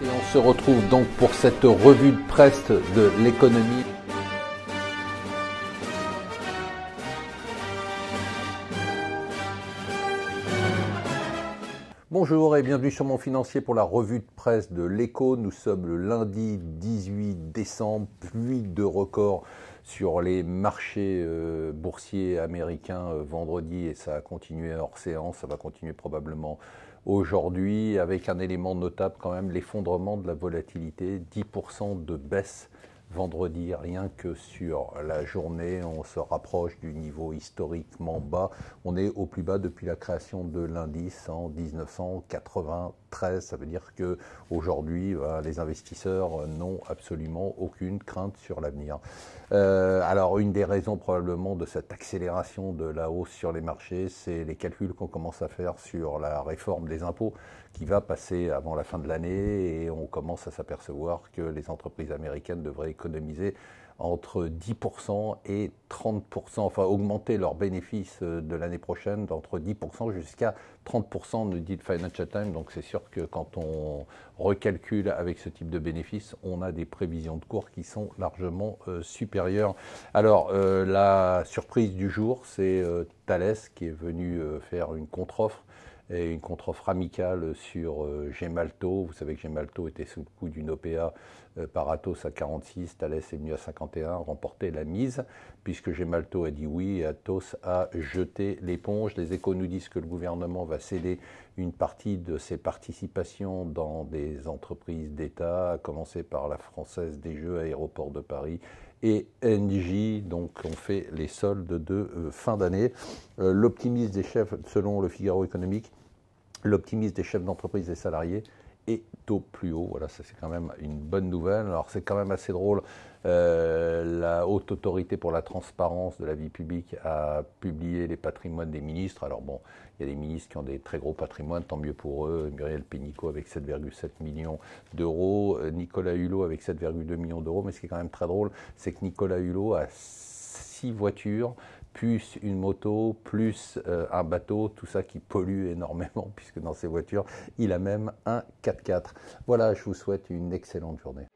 Et on se retrouve donc pour cette revue de presse de l'économie. Bonjour et bienvenue sur Mon Financier pour la revue de presse de l'Écho. Nous sommes le lundi 18 décembre, pluie de records sur les marchés boursiers américains vendredi et ça a continué hors séance, ça va continuer probablement aujourd'hui avec un élément notable quand même, l'effondrement de la volatilité, 10% de baisse vendredi, rien que sur la journée, on se rapproche du niveau historiquement bas. On est au plus bas depuis la création de l'indice en 1993. Ça veut dire que aujourd'hui, les investisseurs n'ont absolument aucune crainte sur l'avenir. Alors, une des raisons probablement de cette accélération de la hausse sur les marchés, c'est les calculs qu'on commence à faire sur la réforme des impôts qui va passer avant la fin de l'année et on commence à s'apercevoir que les entreprises américaines devraient économiser entre 10% et 30%, enfin augmenter leurs bénéfices de l'année prochaine d'entre 10% jusqu'à 30%, nous dit le Financial Times. Donc c'est sûr que quand on recalcule avec ce type de bénéfices, on a des prévisions de cours qui sont largement supérieures. Alors la surprise du jour, c'est Thales qui est venu faire une contre-offre et une contre-offre amicale sur Gemalto. Vous savez que Gemalto était sous le coup d'une OPA par Atos à 46, Thales est venu à 51, remporter la mise, puisque Gemalto a dit oui et Atos a jeté l'éponge. Les Échos nous disent que le gouvernement va céder une partie de ses participations dans des entreprises d'État, à commencer par la Française des Jeux, Aéroports de Paris, et Engie, donc on fait les soldes de fin d'année. L'optimisme des chefs, selon le Figaro économique, l'optimisme des chefs d'entreprise et salariés est au plus haut. Voilà, ça c'est quand même une bonne nouvelle. Alors c'est quand même assez drôle. La Haute Autorité pour la transparence de la vie publique a publié les patrimoines des ministres. Alors bon, il y a des ministres qui ont des très gros patrimoines, tant mieux pour eux. Muriel Pénicaud avec 7,7 millions d'euros, Nicolas Hulot avec 7,2 millions d'euros. Mais ce qui est quand même très drôle, c'est que Nicolas Hulot a 6 voitures, plus une moto, plus un bateau, tout ça qui pollue énormément, puisque dans ces voitures, il a même un 4x4. Voilà, je vous souhaite une excellente journée.